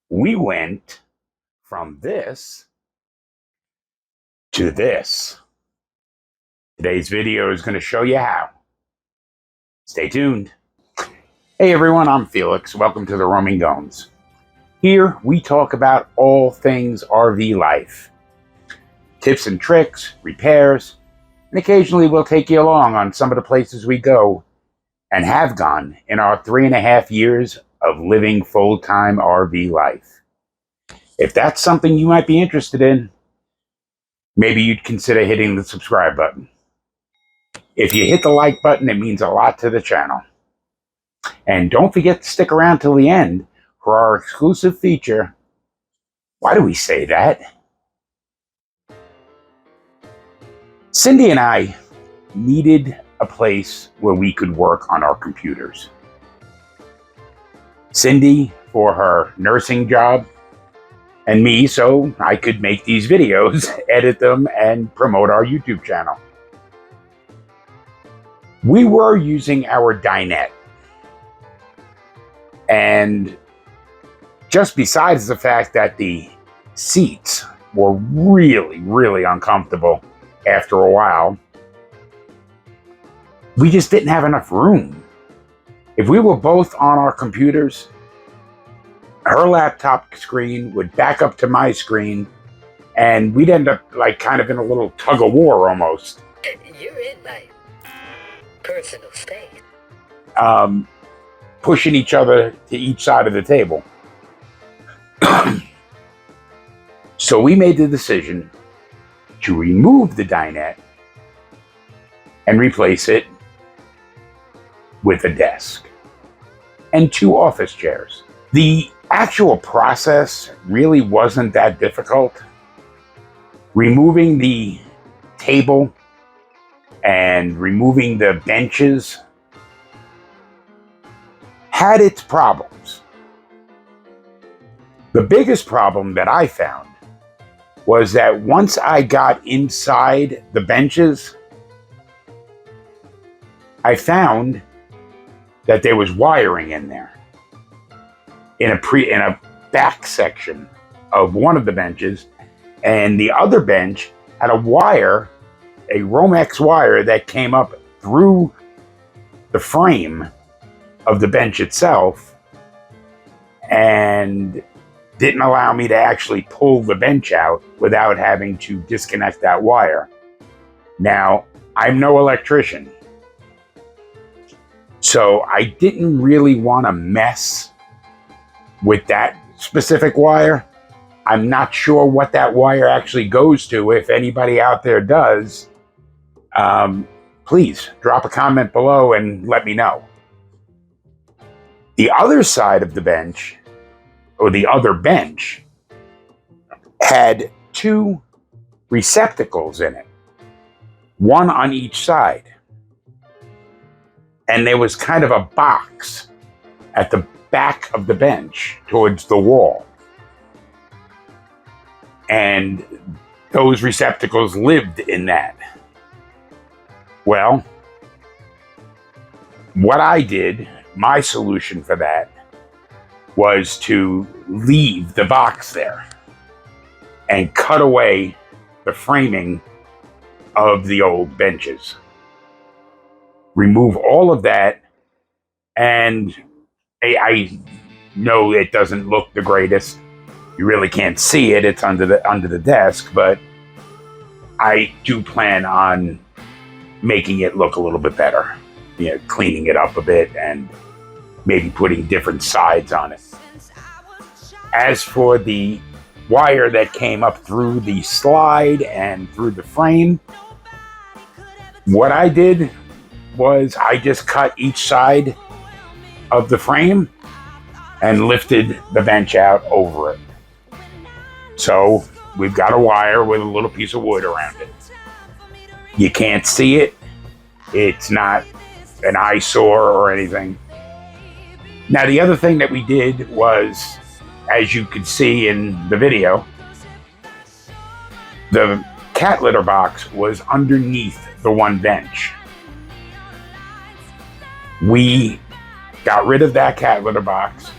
We went from this to this. Today's video is going to show you how. Stay tuned. Hey everyone, I'm Felix. Welcome to the Roaming Gones. Here we talk about all things RV life. Tips and tricks, repairs, and occasionally we'll take you along on some of the places we go and have gone in our 3.5 years of living full-time RV life. If that's something you might be interested in, maybe you'd consider hitting the subscribe button. If you hit the like button, it means a lot to the channel. And don't forget to stick around till the end for our exclusive feature. Why do we say that? Cindy and I needed a place where we could work on our computers. Cindy for her nursing job, and me so I could make these videos, edit them, and promote our YouTube channel. We were using our dinette. And just besides the fact that the seats were really uncomfortable after a while, we just didn't have enough room. If we were both on our computers, her laptop screen would back up to my screen, and we'd end up like kind of in a little tug of war almost. You're in my personal space. Pushing each other to each side of the table. So we made the decision to remove the dinette and replace it with a desk and 2 office chairs. The actual process really wasn't that difficult. Removing the table and removing the benches had its problems. The biggest problem that I found was that once I got inside the benches, I found that there was wiring in there. In a back section of one of the benches, and the other bench had a wire, a Romex wire that came up through the frame of the bench itself and didn't allow me to actually pull the bench out without having to disconnect that wire. Now, I'm no electrician, so I didn't really want to mess with that specific wire. I'm not sure what that wire actually goes to. If anybody out there does, please drop a comment below and let me know. The other side of the bench, or the other bench, had 2 receptacles in it, one on each side. And there was kind of a box at the back of the bench towards the wall. And those receptacles lived in that. Well, what I did, my solution for that, was to leave the box there and cut away the framing of the old benches. Remove all of that, and I know it doesn't look the greatest. You really can't see it. It's under the desk, but I do plan on making it look a little bit better. You know, cleaning it up a bit and maybe putting different sides on it. As for the wire that came up through the slide and through the frame, what I did was I just cut each side of the frame and lifted the bench out over it. So we've got a wire with a little piece of wood around it. You can't see it. It's not an eyesore or anything. Now, the other thing that we did was, as you could see in the video, the cat litter box was underneath the one bench. We got rid of that cat litter box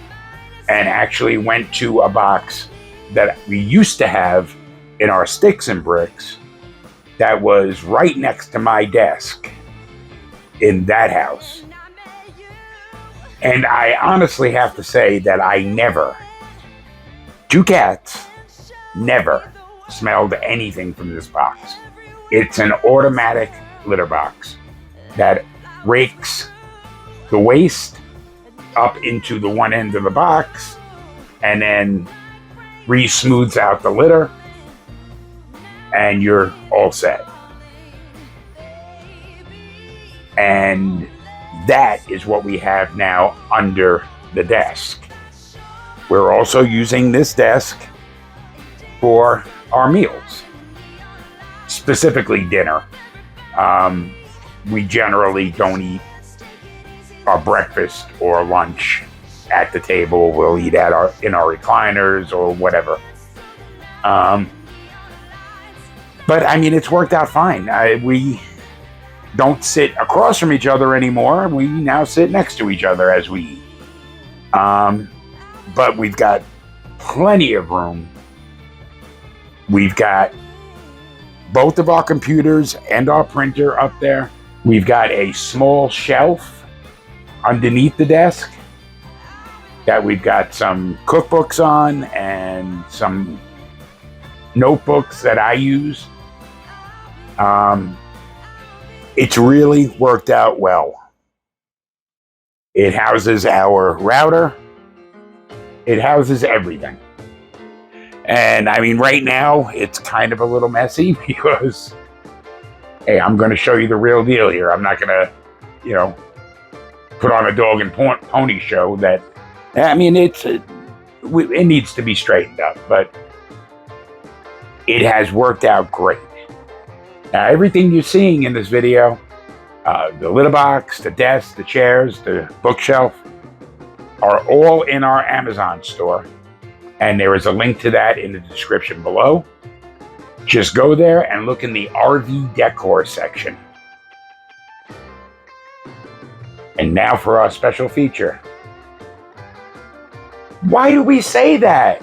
and actually went to a box that we used to have in our sticks and bricks that was right next to my desk in that house. And I honestly have to say that I never, two cats, never smelled anything from this box. It's an automatic litter box that rakes the waste up into the one end of the box and then re-smooths out the litter, and you're all set. And that is what we have now under the desk. We're also using this desk for our meals, specifically dinner. We generally don't eat our breakfast or lunch at the table. We'll eat in our recliners or whatever. But I mean, it's worked out fine. We don't sit across from each other anymore. We now sit next to each other as we eat. But we've got plenty of room. We've got both of our computers and our printer up there. We've got a small shelf underneath the desk that we've got some cookbooks on and some notebooks that I use. It's really worked out well. It houses our router. It houses everything. And I mean, right now it's kind of a little messy because, hey, I'm going to show you the real deal here. I'm not going to, put on a dog and pony show that, I mean, it needs to be straightened up, but it has worked out great. Now, everything you're seeing in this video, the litter box, the desk, the chairs, the bookshelf, are all in our Amazon store. And there is a link to that in the description below. Just go there and look in the RV decor section. And now for our special feature. Why do we say that?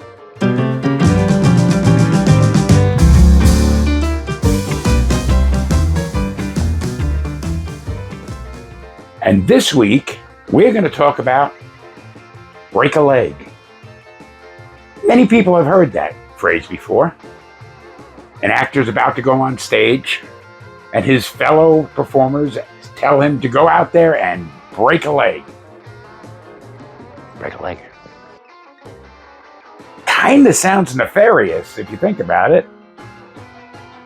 And this week, we're going to talk about break a leg. Many people have heard that phrase before. An actor's about to go on stage, and his fellow performers tell him to go out there and break a leg. Break a leg. Kind of sounds nefarious if you think about it.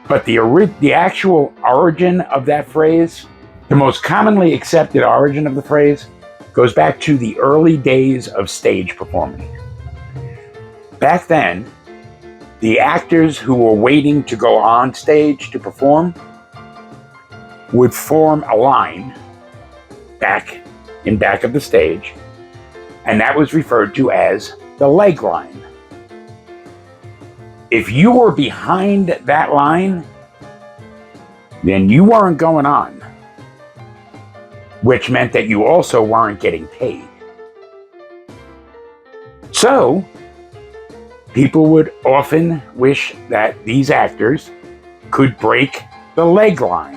But the actual origin of that phrase, the most commonly accepted origin of the phrase, goes back to the early days of stage performing. Back then, the actors who were waiting to go on stage to perform would form a line back of the stage, and that was referred to as the leg line. If you were behind that line, then you weren't going on, which meant that you also weren't getting paid. So, people would often wish that these actors could break the leg line,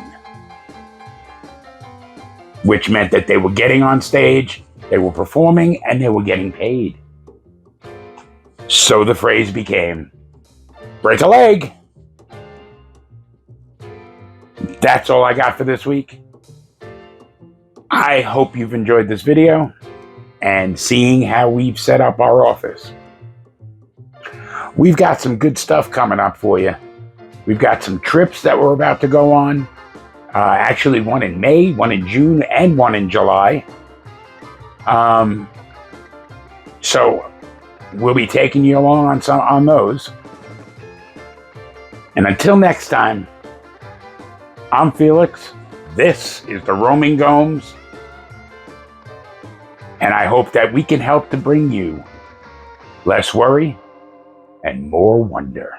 which meant that they were getting on stage, they were performing, and they were getting paid. So the phrase became, break a leg. That's all I got for this week. I hope you've enjoyed this video and seeing how we've set up our office. We've got some good stuff coming up for you. We've got some trips that we're about to go on. Actually, one in May, one in June, and one in July. So we'll be taking you along on those. And until next time, I'm Felix. This is the Roaming Gomes. And I hope that we can help to bring you less worry and more wonder.